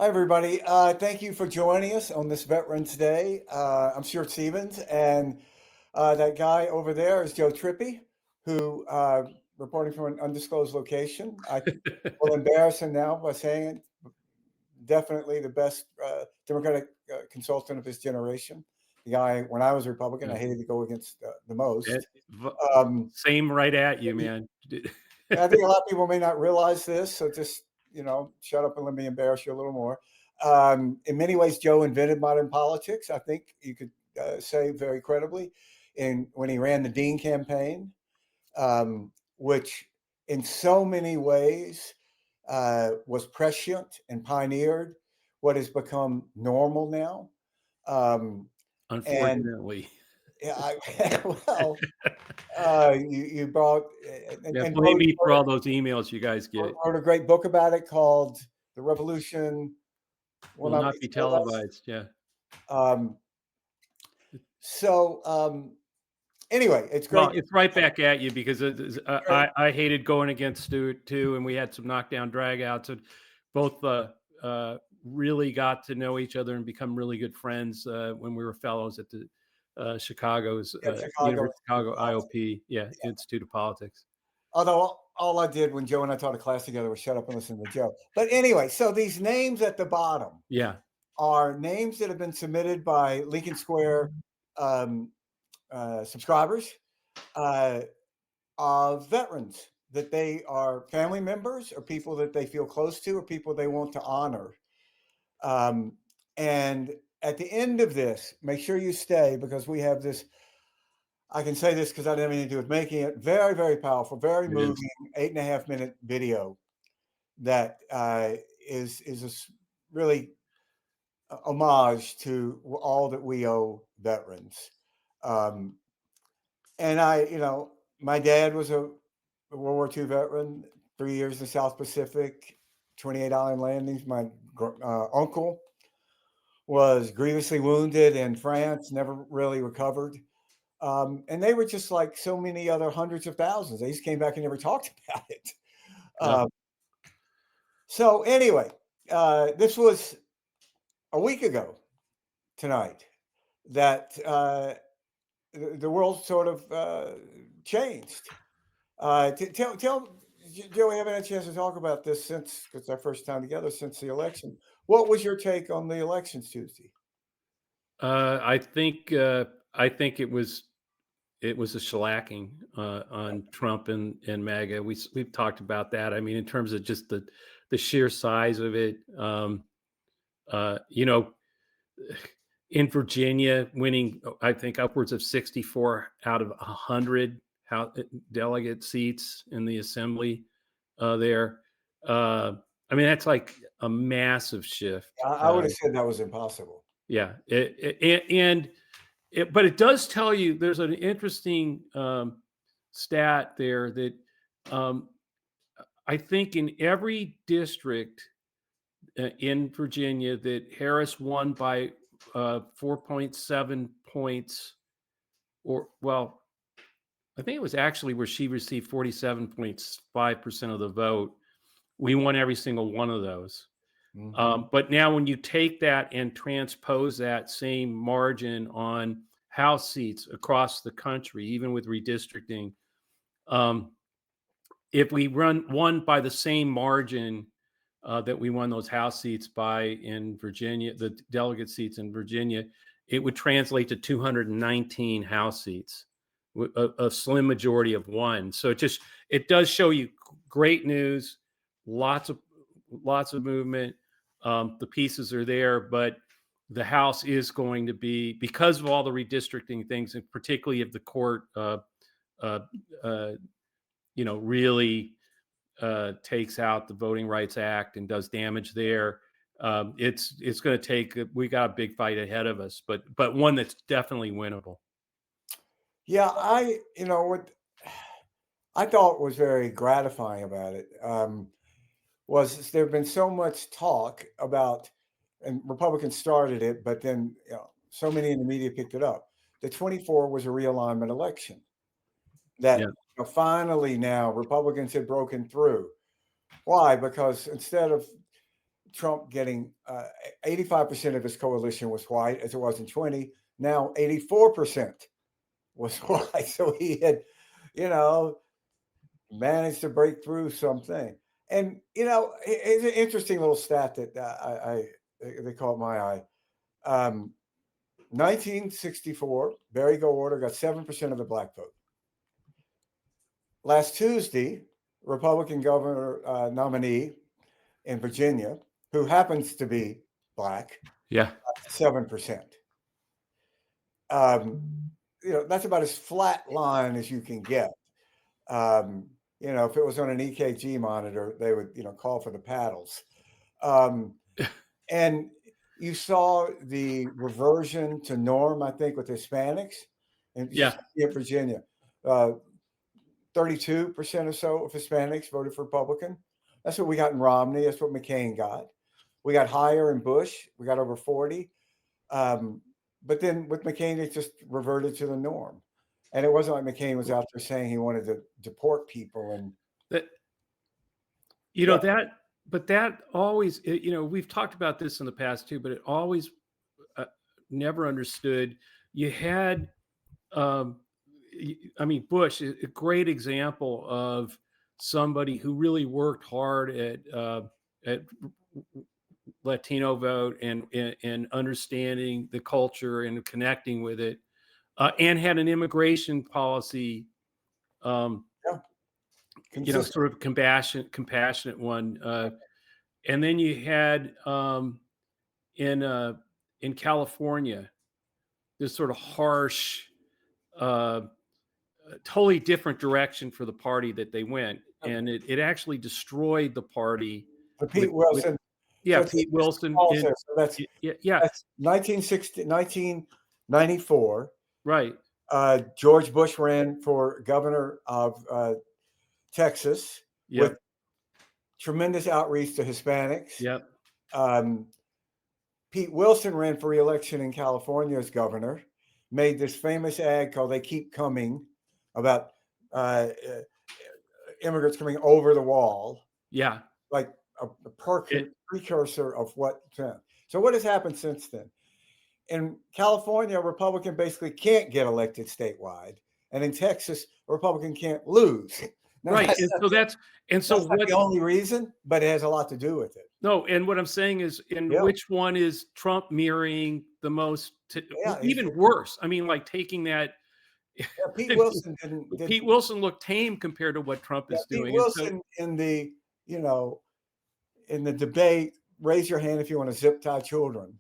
Hi, everybody. Thank you for joining us on this Veterans Day. I'm Stuart Stevens, and that guy over there is Joe Trippi, who reporting from an undisclosed location. I will embarrass him now by saying it. Definitely the best Democratic consultant of his generation. The guy, when I was a Republican, I hated to go against the most. Same right at you, man. I think a lot of people may not realize this, so just shut up and let me embarrass you a little more. In many ways, Joe invented modern politics. I think you could say very credibly, when he ran the Dean campaign, which in so many ways was prescient and pioneered what has become normal now. Unfortunately. Yeah, you brought Yeah, blame me for all those emails you guys get. wrote a great book about it called "The Revolution Will not be televised. Yeah. Anyway, it's great. Well, it's right back at you because I hated going against Stuart too, and we had some knockdown dragouts, and both really got to know each other and become really good friends when we were fellows at the University of Chicago IOP, Institute of Politics. Although all I did when Joe and I taught a class together was shut up and listen to Joe. But anyway, so these names at the bottom are names that have been submitted by Lincoln Square subscribers of veterans, that they are family members or people that they feel close to or people they want to honor. And at the end of this, make sure you stay, because we have this. I can say this because I didn't have anything to do with making it. Very, very powerful, very moving 8.5-minute video that is a really homage to all that we owe veterans. And my dad was a World War II veteran, 3 years in the South Pacific, 28 island landings. My uncle was grievously wounded in France, never really recovered. And they were just like so many other hundreds of thousands. They just came back and never talked about it. So anyway, this was a week ago tonight that the world sort of changed. Tell Joe, we haven't had a chance to talk about this since it's our first time together since the election. What was your take on the elections Tuesday? I think it was a shellacking on Trump and MAGA. We've talked about that. I mean, in terms of just the sheer size of it. In Virginia, winning, I think, upwards of 64 out of 100 delegate seats in the assembly there. I mean, that's like a massive shift. I would have said that was impossible. Yeah. But it does tell you, there's an interesting stat there that I think in every district in Virginia that Harris won by 4.7 points, I think it was actually where she received 47.5% of the vote. We won every single one of those. Mm-hmm. But now when you take that and transpose that same margin on House seats across the country, even with redistricting, if we won by the same margin that we won those House seats by in Virginia, the delegate seats in Virginia, it would translate to 219 House seats, a slim majority of one. So it does show you great news, lots of movement. The pieces are there, but the House is going to be, because of all the redistricting things, and particularly if the court, really takes out the Voting Rights Act and does damage there. It's going to take. We got a big fight ahead of us, but one that's definitely winnable. Yeah, what I thought was very gratifying about it was there have been so much talk about, and Republicans started it, but then so many in the media picked it up. The 24 was a realignment election. That finally now Republicans had broken through. Why? Because instead of Trump getting 85% of his coalition was white, as it was in 20. Now 84% was white. So he had, managed to break through something. And, it's an interesting little stat that they caught my eye. 1964, Barry Goldwater got 7% of the black vote. Last Tuesday, Republican governor nominee in Virginia, who happens to be black, 7%. That's about as flat line as you can get. If it was on an EKG monitor, they would, call for the paddles. And you saw the reversion to norm, I think, with Hispanics in Virginia. 32% or so of Hispanics voted for Republican. That's what we got in Romney. That's what McCain got. We got higher in Bush. We got over 40. But then with McCain, it just reverted to the norm. And it wasn't like McCain was out there saying he wanted to deport people. And that always, we've talked about this in the past too, but it always never understood. You had, Bush, a great example of somebody who really worked hard at Latino vote and understanding the culture and connecting with it, and had an immigration policy, sort of compassionate one. And then you had in California this sort of harsh, totally different direction for the party that they went, and it actually destroyed the party. Pete Wilson. Pete Wilson. So that's 1994. Right. George Bush ran for governor of Texas with tremendous outreach to Hispanics. Yep. Pete Wilson ran for re-election in California as governor, made this famous ad called "They Keep Coming" about immigrants coming over the wall. Yeah. Like a precursor of what. So what has happened since then? In California, a Republican basically can't get elected statewide, and in Texas, a Republican can't lose. Now, right, that's not the only reason, but it has a lot to do with it. No, and what I'm saying is, which one is Trump mirroring the most? Even worse. I mean, like taking that. Pete Wilson Pete Wilson looked tame compared to what Trump is doing. Pete Wilson in the debate, raise your hand if you want to zip tie children.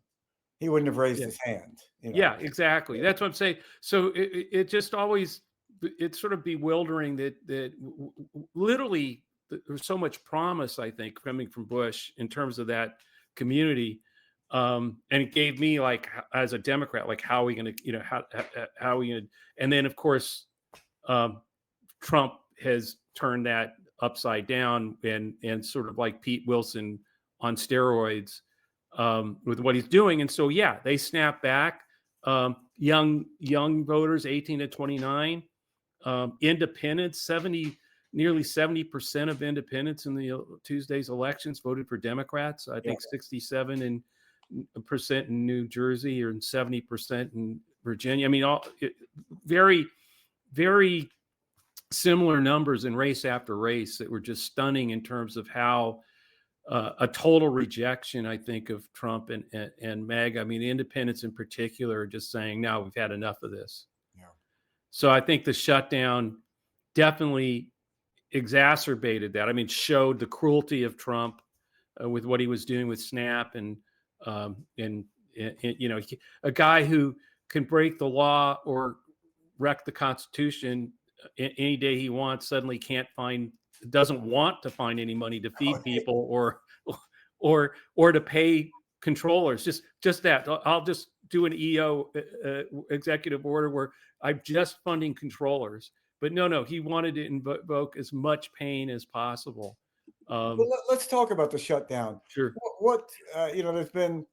He wouldn't have raised his hand. Yeah, exactly. That's what I'm saying. So it just always, it's sort of bewildering that literally there's so much promise, I think, coming from Bush in terms of that community. And it gave me, like, as a Democrat, like, how are we going to, how are we going to, and then of course, Trump has turned that upside down and sort of like Pete Wilson on steroids with what he's doing. And so, they snap back. Young voters, 18 to 29, independents, nearly 70% of independents in the Tuesday's elections voted for Democrats. I think 67% in New Jersey or 70% in Virginia. I mean, very, very similar numbers in race after race that were just stunning in terms of how a total rejection, I think, of Trump and MAGA. I mean, the independents in particular are just saying, no, we've had enough of this. Yeah. So I think the shutdown definitely exacerbated that. I mean, showed the cruelty of Trump with what he was doing with SNAP and a guy who can break the law or wreck the Constitution any day he wants suddenly doesn't want to find any money to feed people or to pay controllers. Just that. I'll just do an EO executive order where I'm just funding controllers. But no, he wanted to invoke as much pain as possible. Well, let's talk about the shutdown. Sure. There's been,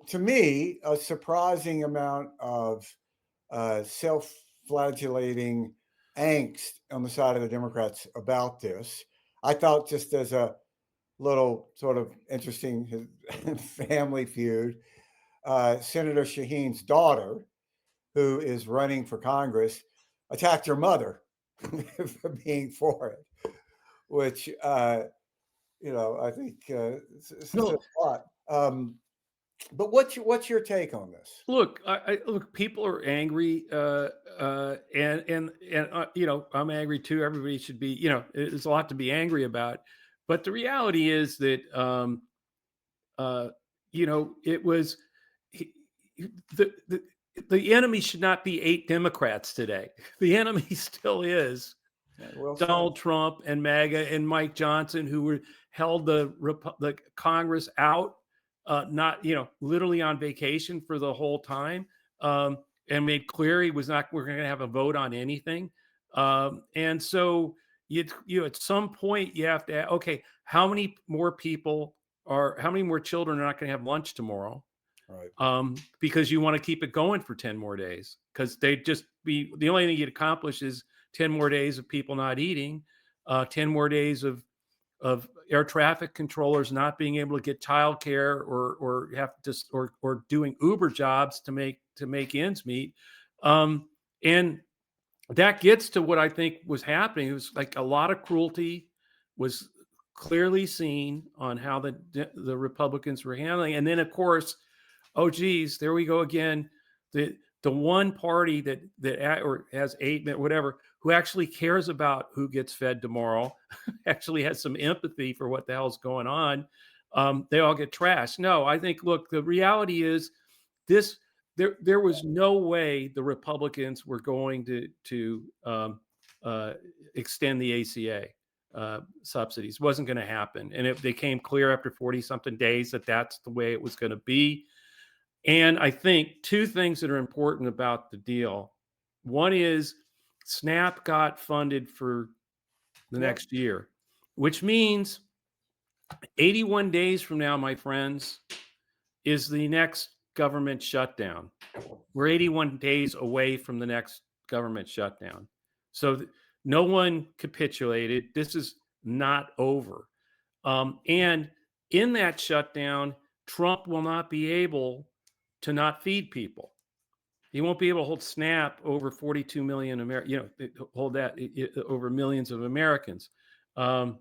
to me, a surprising amount of self-flagellating angst on the side of the Democrats about this. I thought, just as a little sort of interesting family feud. Senator Shaheen's daughter, who is running for Congress, attacked her mother for being for it, which I think it's a No, lot. But what's your take on this? look, look. People are angry, and I'm angry too. Everybody should be. There's a lot to be angry about, but the reality is that it was he, the, the the enemy should not be 8 Democrats today. The enemy still is Well said. Donald Trump and MAGA and Mike Johnson, who held the Congress out, not literally on vacation for the whole time, and made clear we're going to have a vote on anything. And so at some point you have to okay, how many more children are not going to have lunch tomorrow? Right. Because you want to keep it going for 10 more days, because they'd just be the only thing you'd accomplish is 10 more days of people not eating, 10 more days of air traffic controllers not being able to get childcare or have to or doing Uber jobs to make ends meet. And that gets to what I think was happening. It was like a lot of cruelty was clearly seen on how the Republicans were handling. And then of course, oh geez, there we go again. The one party that or has 8 whatever, who actually cares about who gets fed tomorrow, actually has some empathy for what the hell's going on. They all get trashed. No, I think, look, the reality is this. There was no way the Republicans were going to extend the ACA subsidies. It wasn't going to happen, and it became clear after 40 something days that that's the way it was going to be. And I think two things that are important about the deal. One is SNAP got funded for the Yep. next year, which means 81 days from now, my friends, is the next government shutdown. We're 81 days away from the next government shutdown. So no one capitulated. This is not over. And in that shutdown, Trump will not be able to not feed people. He won't be able to hold SNAP over 42 million Americans, hold that over millions of Americans. And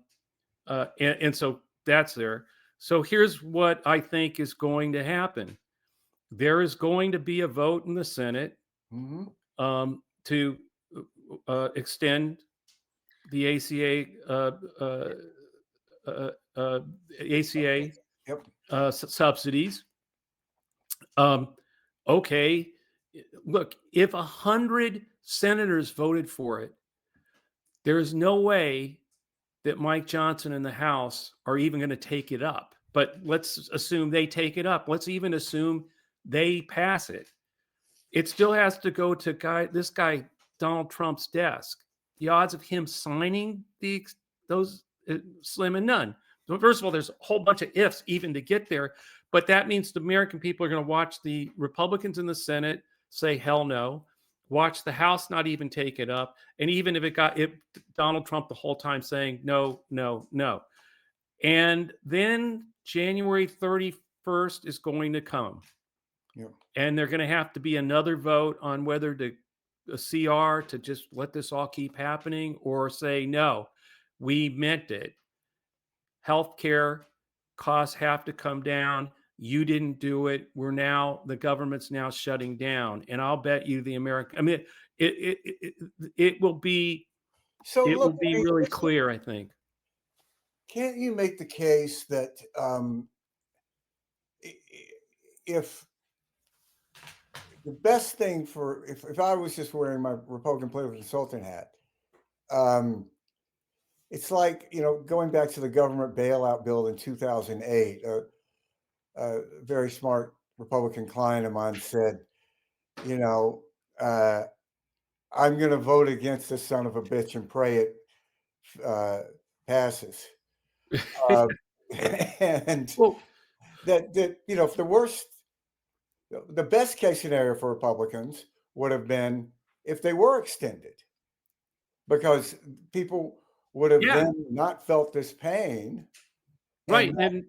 so that's there. So here's what I think is going to happen. There is going to be a vote in the Senate to extend the ACA Yep. subsidies. Okay, look, if 100 senators voted for it, there is no way that Mike Johnson and the House are even going to take it up. But let's assume they take it up. Let's even assume they pass it. It still has to go to this guy, Donald Trump's desk. The odds of him signing those slim and none. So first of all, there's a whole bunch of ifs even to get there. But that means the American people are going to watch the Republicans in the Senate say hell no, watch the House not even take it up, and even if Donald Trump the whole time saying no, no, no. And then January 31st is going to come. Yep. And they're going to have to be another vote on whether to a CR to just let this all keep happening, or say, no, we meant it. Healthcare costs have to come down. You didn't do it. The government's now shutting down. And I'll bet you it will be, So it look, will be really clear, I think. Can't you make the case that if the best thing if I was just wearing my Republican political consultant hat, it's like, going back to the government bailout bill in 2008, a very smart Republican client of mine said, I'm going to vote against this son of a bitch and pray it passes. And Well, that the best case scenario for Republicans would have been if they were extended, because people would have then not felt this pain Right. And And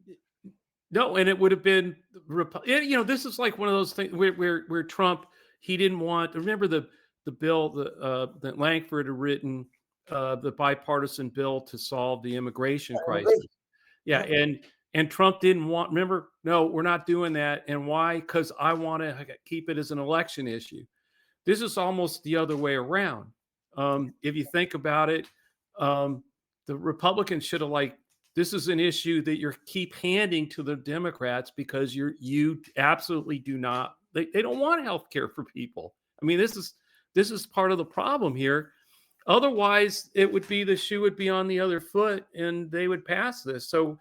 no, and it would have been, this is like one of those things where Trump, he didn't want, remember the bill that Langford had written, the bipartisan bill to solve the immigration crisis. immigration, Yeah, yeah, and Trump didn't want, remember, no, we're not doing that. And why? Because I want to keep it as an election issue. This is almost the other way around. If you think about it, um, the Republicans should have this is an issue that you keep handing to the Democrats because you absolutely do not. They don't want health care for people. I mean, this is part of the problem here. Otherwise, it would be the shoe would be on the other foot, and they would pass this. So,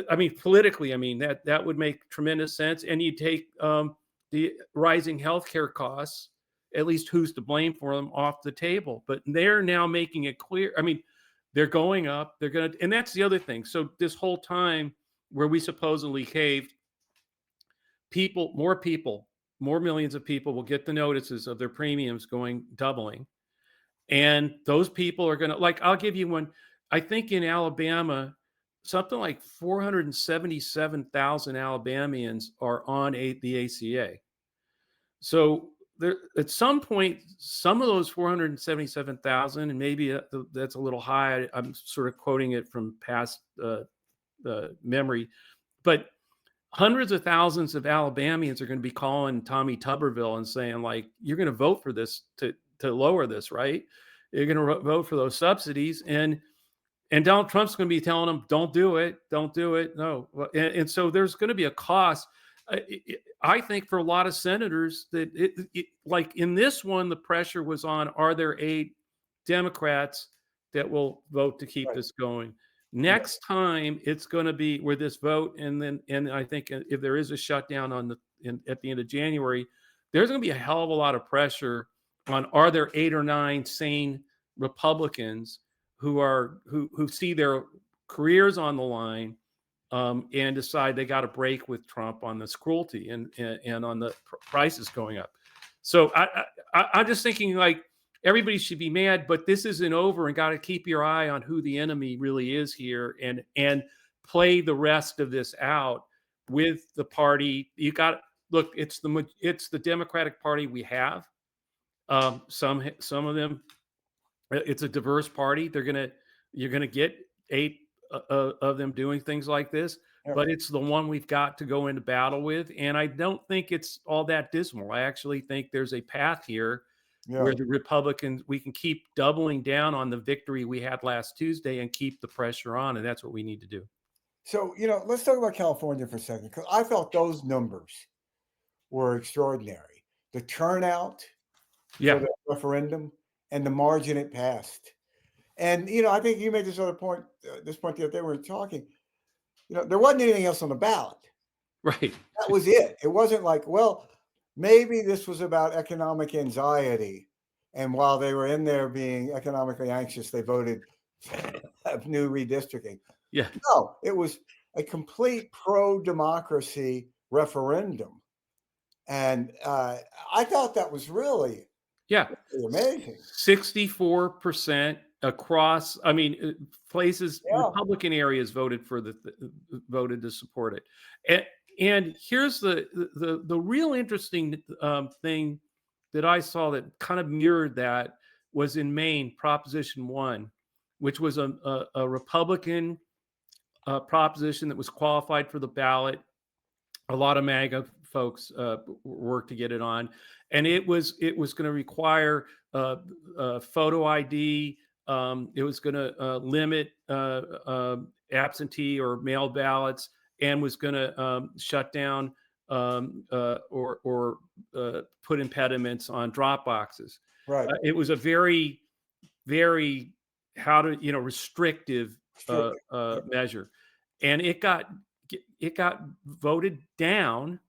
I mean, politically, I mean that would make tremendous sense. And you take the rising healthcare costs, at least who's to blame for them, off the table. But they're now making it clear. I mean, they're going up. They're going to, and that's the other thing. So this whole time where we supposedly caved, more millions of people will get the notices of their premiums doubling. And those people are going to, I'll give you one. I think in Alabama, something like 477,000 Alabamians are on the ACA. So there, at some point, some of those 477,000, and maybe that's a little high. I'm sort of quoting it from past memory, but hundreds of thousands of Alabamians are going to be calling Tommy Tuberville and saying, you're going to vote for this to lower this, right? You're going to vote for those subsidies, and Donald Trump's going to be telling them, don't do it, no. And so there's going to be a cost. I think for a lot of senators that like in this one, the pressure was on, are there 8 Democrats that will vote to keep right, this going? yeah. Next time it's going to be where this vote, and I think if there is a shutdown at the end of January, there's going to be a hell of a lot of pressure on, are there 8 or 9 sane Republicans who see their careers on the line, and decide they got to break with Trump on this cruelty and on the prices going up. So I'm just thinking everybody should be mad, but this isn't over, and got to keep your eye on who the enemy really is here, and play the rest of this out with the party. You got look, it's the Democratic Party we have. Some of them, it's a diverse party. You're gonna get 8 of them doing things like this, Yeah, but it's the one we've got to go into battle with. And I don't think it's all that dismal. I actually think there's a path here yeah. where the Republicans, we can keep doubling down on the victory we had last Tuesday and keep the pressure on, and that's what we need to do. So, let's talk about California for a second, because I felt those numbers were extraordinary. The turnout for Yeah, the referendum and the margin it passed. And, I think you made this other point, the other day we were talking, there wasn't anything else on the ballot. right. That was it. It wasn't like, well, maybe this was about economic anxiety. And while they were in there being economically anxious, they voted new redistricting. Yeah, No, it was a complete pro-democracy referendum. And I thought that was really, yeah. really amazing. 64% across, I mean, places, Yeah, Republican areas voted voted to support it. And here's the real interesting thing that I saw that kind of mirrored that was in Maine, Proposition 1, which was a Republican proposition that was qualified for the ballot. A lot of MAGA folks worked to get it on, and it was going to require photo ID. It was going to limit absentee or mail ballots, and was going to shut down or put impediments on drop boxes. right. It was a very, very restrictive Strict. measure, and it got voted down,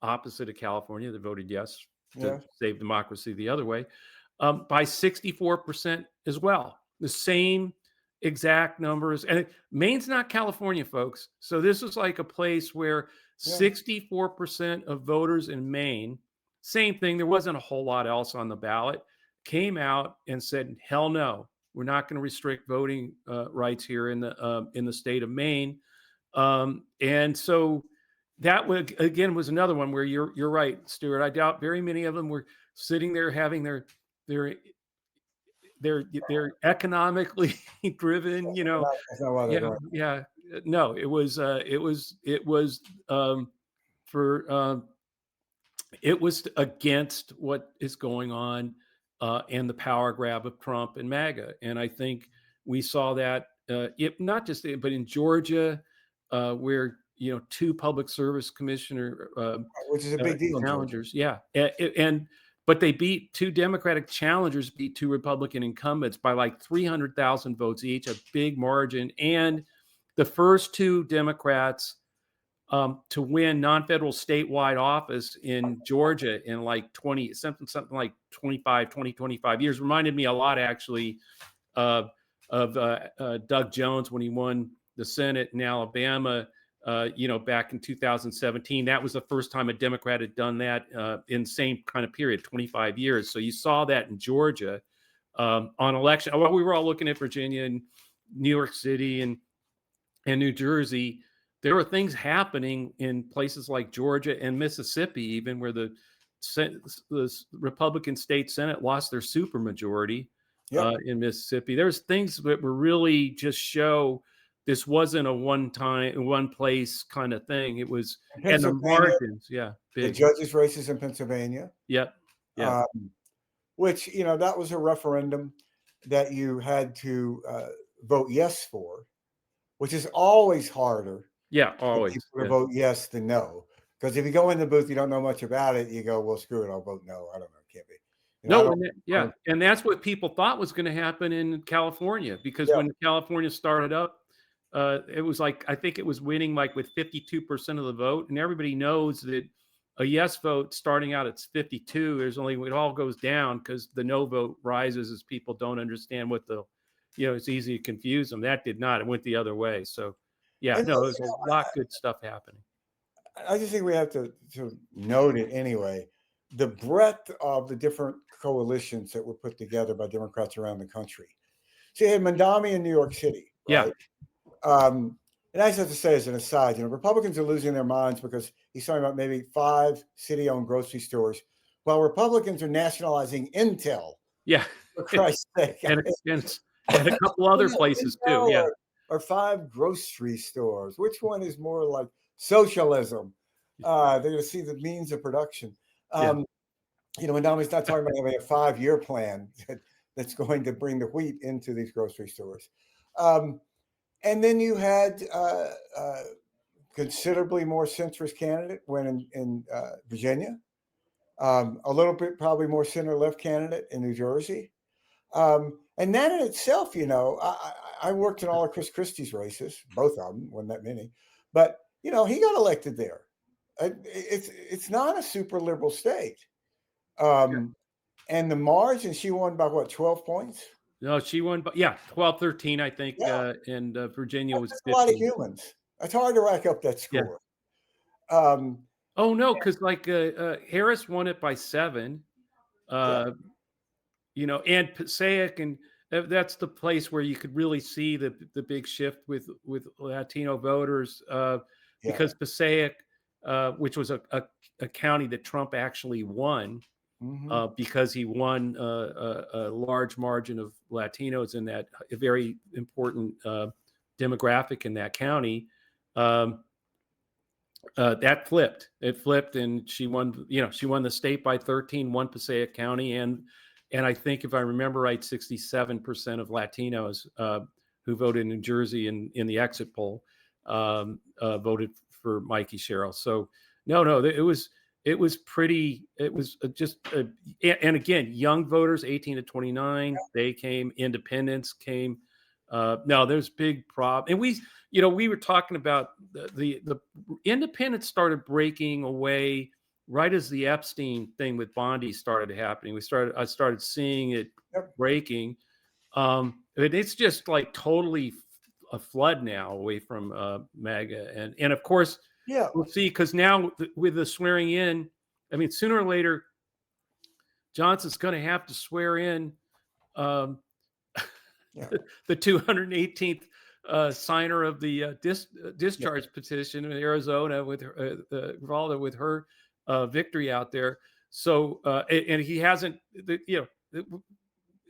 opposite of California that voted yes to Yeah, save democracy the other way, by 64% as well. The same exact numbers. And Maine's not California, folks. So this is like a place where yeah. 64% of voters in Maine, same thing, there wasn't a whole lot else on the ballot, came out and said, hell no, we're not going to restrict voting rights here in the state of Maine. And so that would, again, was another one where you're right, Stuart. I doubt very many of them were sitting there having their they're economically driven, That's not why they're yeah, doing yeah. No, it was for it was against what is going on, and the power grab of Trump and MAGA. And I think we saw that, it not just but in Georgia, where two public service commissioner it, which is a big deal in Georgia. challengers, yeah, and but they beat two Democratic challengers, beat two Republican incumbents by like 300,000 votes each, a big margin, and the first two Democrats to win non-federal statewide office in Georgia in like 20 something like 25 years. Reminded me a lot actually of Doug Jones when he won the Senate in Alabama, back in 2017. That was the first time a Democrat had done that in the same kind of period, 25 years. So you saw that in Georgia on election. Well, we were all looking at Virginia and New York City and New Jersey. There were things happening in places like Georgia and Mississippi, even where the Republican state Senate lost their supermajority in Mississippi. There's things that were really just show this wasn't a one place kind of thing. It was, and the margins, the big. judges' races in Pennsylvania. Yep. Yeah. Which, that was a referendum that you had to vote yes for, which is always harder. Yeah, always. To vote yes than no. Because if you go in the booth, you don't know much about it, you go, well, screw it, I'll vote no. I don't know, it can't be. And that's what people thought was going to happen in California, because when California started up, it was like, I think it was winning like with 52% of the vote, and everybody knows that a yes vote starting out at 52, it all goes down because the no vote rises as people don't understand what it's easy to confuse them. That did not. It went the other way. So, there's a lot of good stuff happening. I just think we have to note it anyway. The breadth of the different coalitions that were put together by Democrats around the country. So you had Mandami in New York City, right? Yeah. And I just have to say as an aside, Republicans are losing their minds because he's talking about maybe 5 city-owned grocery stores, while Republicans are nationalizing Intel. Yeah. For Christ's sake. And a couple other places too. Yeah. Or 5 grocery stores. Which one is more like socialism? They're going to see the means of production. Mandami's not talking about having a 5-year plan that's going to bring the wheat into these grocery stores. And then you had considerably more centrist candidate when in Virginia, a little bit probably more center-left candidate in New Jersey. And that in itself, I worked in all of Chris Christie's races, both of them, wasn't that many, but he got elected there. It's not a super liberal state. And the margin, she won by what, 12 points? No, she won by 12, 13, I think. And Virginia was 15. A lot of humans. It's hard to rack up that score. Oh no, because like Harris won it by 7. And Passaic, and that's the place where you could really see the big shift with Latino voters, because Passaic, which was a county that Trump actually won, because he won a large margin of Latinos in that a very important demographic in that county. That flipped. It flipped, and she won. She won the state by 13, won Passaic County, and I think, if I remember right, 67% of Latinos who voted in New Jersey in the exit poll voted for Mikey Sherrill. So no, it was pretty. It was just, and again, young voters, 18 to 29, they came. Independents came. No, there's big problem, and we were talking about the independents started breaking away right as the Epstein thing with Bondi started happening. I started seeing it breaking. It's just like totally a flood now away from MAGA, and of course, we'll see, because now with the swearing in, I mean, sooner or later, Johnson's going to have to swear in the 218th signer of the discharge petition in Arizona with her, Valda with her victory out there. So and he hasn't,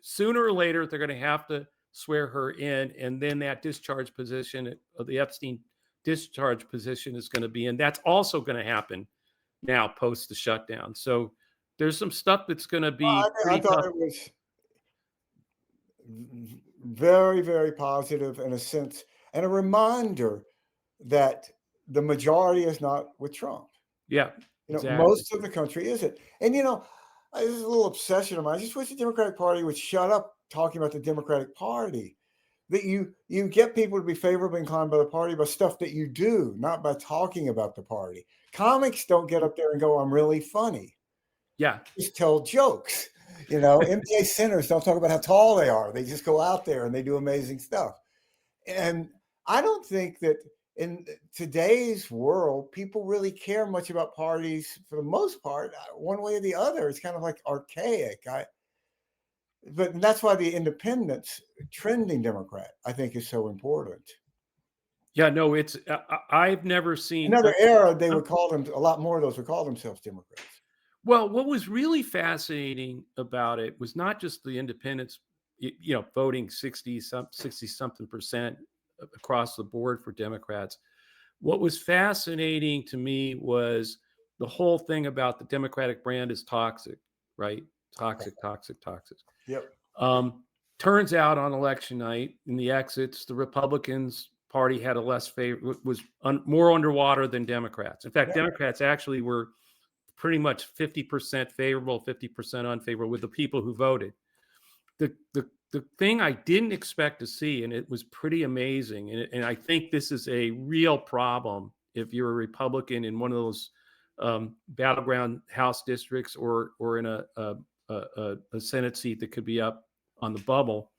sooner or later they're going to have to swear her in, and then that discharge position, the Epstein discharge position, is going to be in. That's also going to happen now post the shutdown. So there's some stuff that's going to be I pretty thought tough. it was very, very positive in a sense, and a reminder that the majority is not with Trump. Yeah, exactly. Most of the country isn't. And this is a little obsession of mine. I just wish the Democratic Party would shut up talking about the Democratic Party. That you get people to be favorably inclined by the party by stuff that you do, not by talking about the party. Comics don't get up there and go, "I'm really funny." Yeah. Just tell jokes. NBA centers don't talk about how tall they are. They just go out there and they do amazing stuff. And I don't think that in today's world, people really care much about parties for the most part, one way or the other. It's kind of like archaic. But that's why the independents, trending Democrat, I think is so important. Yeah, no, it's I've never seen Another era, they would call them, a lot more of those would call themselves Democrats. Well, what was really fascinating about it was not just the independents, voting 60 something percent across the board for Democrats. What was fascinating to me was the whole thing about the Democratic brand is toxic, right? Toxic. Yep. Turns out on election night in the exits, the Republicans party had a less favor, was more underwater than Democrats. In fact, Yeah. Democrats actually were pretty much 50% favorable, 50% unfavorable with the people who voted. The thing I didn't expect to see, and it was pretty amazing, and I think this is a real problem if you're a Republican in one of those battleground House districts or in a Senate seat that could be up on the bubble.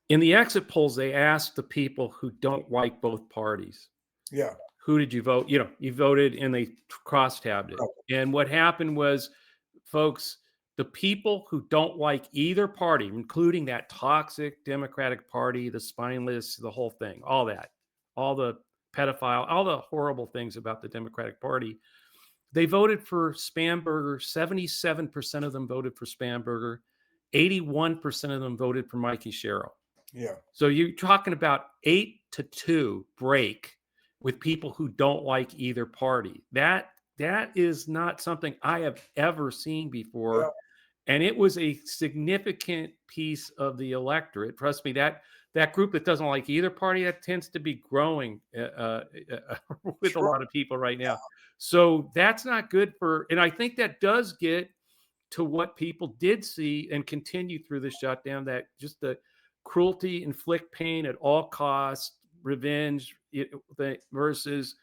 In the exit polls, they asked the people who don't like both parties. Yeah. Who did you vote? You voted, and they cross-tabbed it. And what happened was, folks, the people who don't like either party, including that toxic Democratic Party, the spineless, the whole thing, all that, all the pedophile, all the horrible things about the Democratic Party, they voted for Spamberger. 77% of them voted for Spamberger. 81% of them voted for Mikey Sherrill. Yeah. So you're talking about 8-2 break with people who don't like either party. That is not something I have ever seen before. Yeah. And it was a significant piece of the electorate. Trust me, that group that doesn't like either party, that tends to be growing with a lot of people right now. So that's not good and I think that does get to what people did see and continue through the shutdown, that just the cruelty, inflict pain at all costs, revenge versus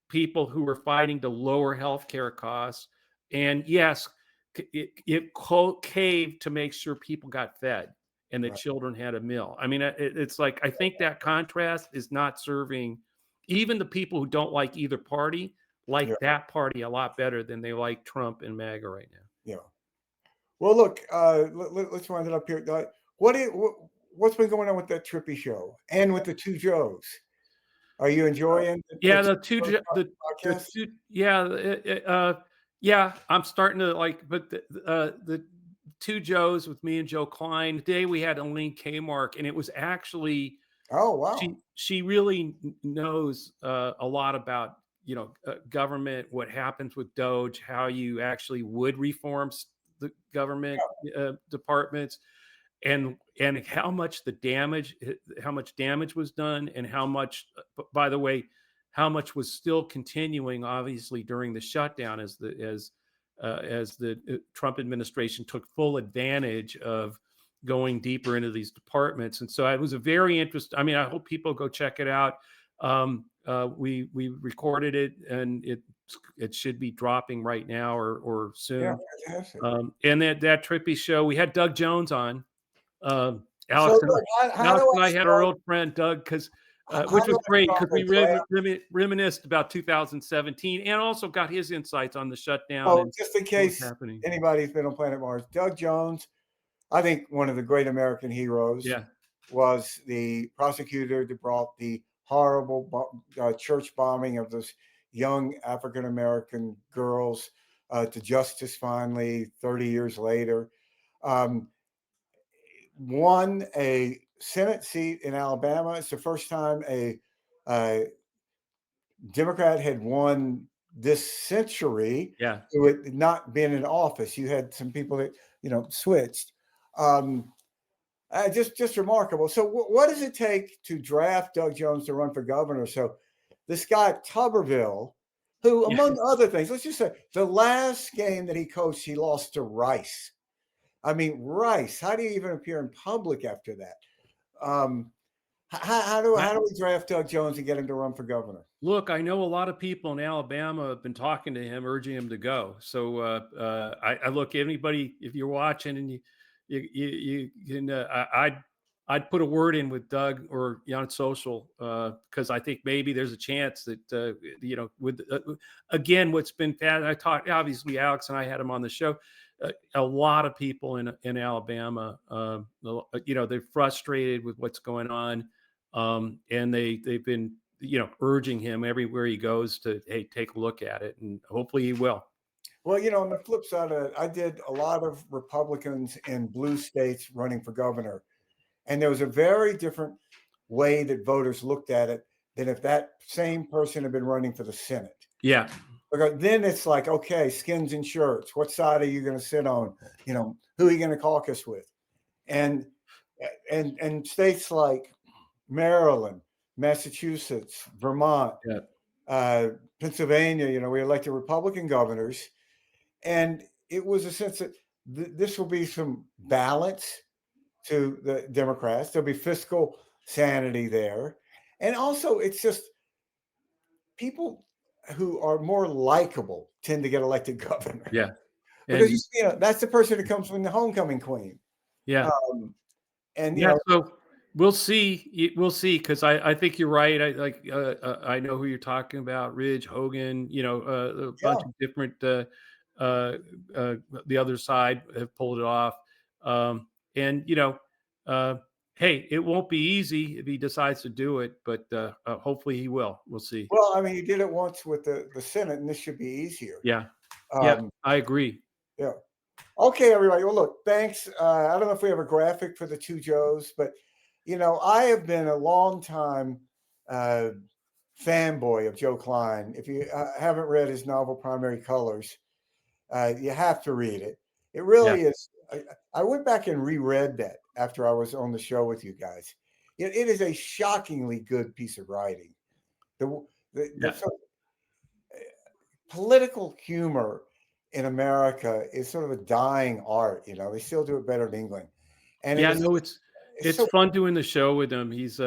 people who were fighting to lower healthcare costs. And yes, it caved to make sure people got fed and the children had a meal. I mean, it's like, I think that contrast is not serving even the people who don't like either party, that party a lot better than they like Trump and MAGA right now. Yeah. Well, look, let's wind it up here. What's been going on with that Trippi show and with the two Joes? Are you enjoying? The I'm starting to like, but the two Joes with me and Joe Klein. Today we had Elaine Kmark, and it was actually, oh wow, she really knows a lot about government, what happens with Doge, how you actually would reform the government departments, and how much damage was done, and how much, by the way, how much was still continuing, obviously, during the shutdown as the Trump administration took full advantage of going deeper into these departments. And so it was a very interesting. I mean, I hope people go check it out. We recorded it, and it should be dropping right now or soon. Yeah, and that Trippi show, we had Doug Jones on. Alex and I had our old friend Doug, which was great because we reminisced about 2017 and also got his insights on the shutdown. Oh, just in case anybody's been on Planet Mars, Doug Jones, I think one of the great American heroes. Yeah. was the prosecutor that brought the horrible church bombing of those young African American girls to justice finally 30 years later. Won a Senate seat in Alabama. It's the first time a Democrat had won this century Yeah. who had not been in office. You had some people that switched. Just remarkable. So, what does it take to draft Doug Jones to run for governor? So, this guy Tuberville, who, among other things, let's just say the last game that he coached, he lost to Rice. I mean, Rice. How do you even appear in public after that? How do we draft Doug Jones and get him to run for governor? Look, I know a lot of people in Alabama have been talking to him, urging him to go. So I look, anybody, if you're watching and you can, I'd put a word in with Doug or on social because I think maybe there's a chance that with again, what's been bad. I talked, obviously Alex and I had him on the show. A lot of people in Alabama, they're frustrated with what's going on, and they've been urging him everywhere he goes to, hey, take a look at it, and hopefully he will. Well, on the flip side of it, I did a lot of Republicans in blue states running for governor, and there was a very different way that voters looked at it than if that same person had been running for the Senate. Yeah. Because then it's like, okay, skins and shirts. What side are you going to sit on? Who are you going to caucus with? And states like Maryland, Massachusetts, Vermont, Pennsylvania, we elected Republican governors. And it was a sense that this will be some balance to the Democrats. There'll be fiscal sanity there. And also, it's just people who are more likable tend to get elected governor. Yeah. Because, that's the person that comes from the homecoming queen. Yeah. And, so we'll see. We'll see. Because I think you're right. I know who you're talking about. Ridge, Hogan, a bunch of different, the other side have pulled it off. Hey, it won't be easy if he decides to do it, but hopefully he will. We'll see. Well, I mean, he did it once with the Senate, and this should be easier. Yeah. Yeah, I agree. Yeah. Okay, everybody. Well, look, thanks. I don't know if we have a graphic for the two Joes, but I have been a long time fanboy of Joe Klein. If you haven't read his novel Primary Colors, you have to read it. It really is. I went back and reread that after I was on the show with you guys. It is a shockingly good piece of writing. The political humor in America is sort of a dying art. They still do it better in England. And it's so fun doing the show with him. He's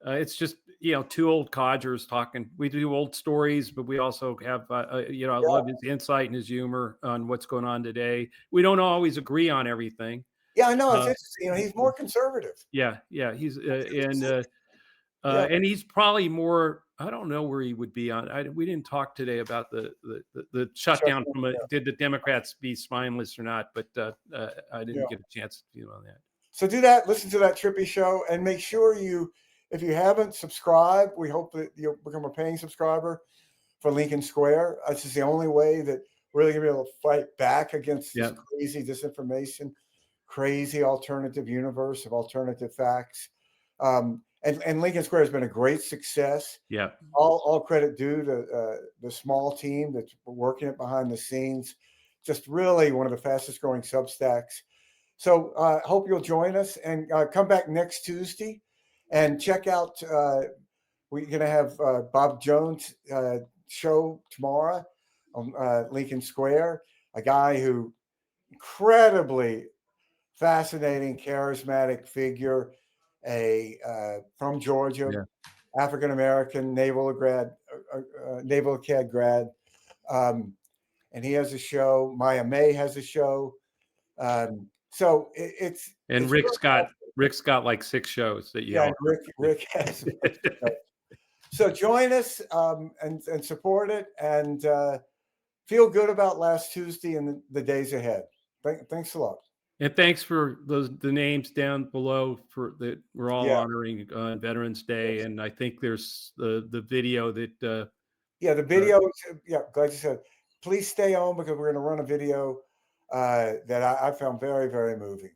it's just two old codgers talking. We do old stories, but we also have I love his insight and his humor on what's going on today. We don't always agree on everything. Yeah, I know. It's interesting. He's more conservative. Yeah, he's and he's probably more. I don't know where he would be on. We didn't talk today about the shutdown from did the Democrats be spineless or not? But I didn't get a chance to do on that. So do that. Listen to that Trippi show, and make sure if you haven't subscribed, we hope that you'll become a paying subscriber for Lincoln Square. This is the only way that we're really going to be able to fight back against this crazy disinformation, crazy alternative universe of alternative facts. And Lincoln Square has been a great success. Yeah. All credit due to the small team that's working it behind the scenes. Just really one of the fastest growing Substacks. So I hope you'll join us and come back next Tuesday and check out. We're going to have Bob Jones' show tomorrow on Lincoln Square, a guy who incredibly fascinating, charismatic figure, from Georgia, African American Naval Acad grad, and he has a show. Maya May has a show. So it's Rick's got like 6 shows that Rick has. So join us and support it and feel good about last Tuesday and the days ahead. Thanks a lot. And thanks for the names down below for that we're all Yeah. honoring on Veterans Day, Yes. and I think there's the video that Yeah, the video. Yeah, glad you said. Please stay on because we're going to run a video that I found very, very moving.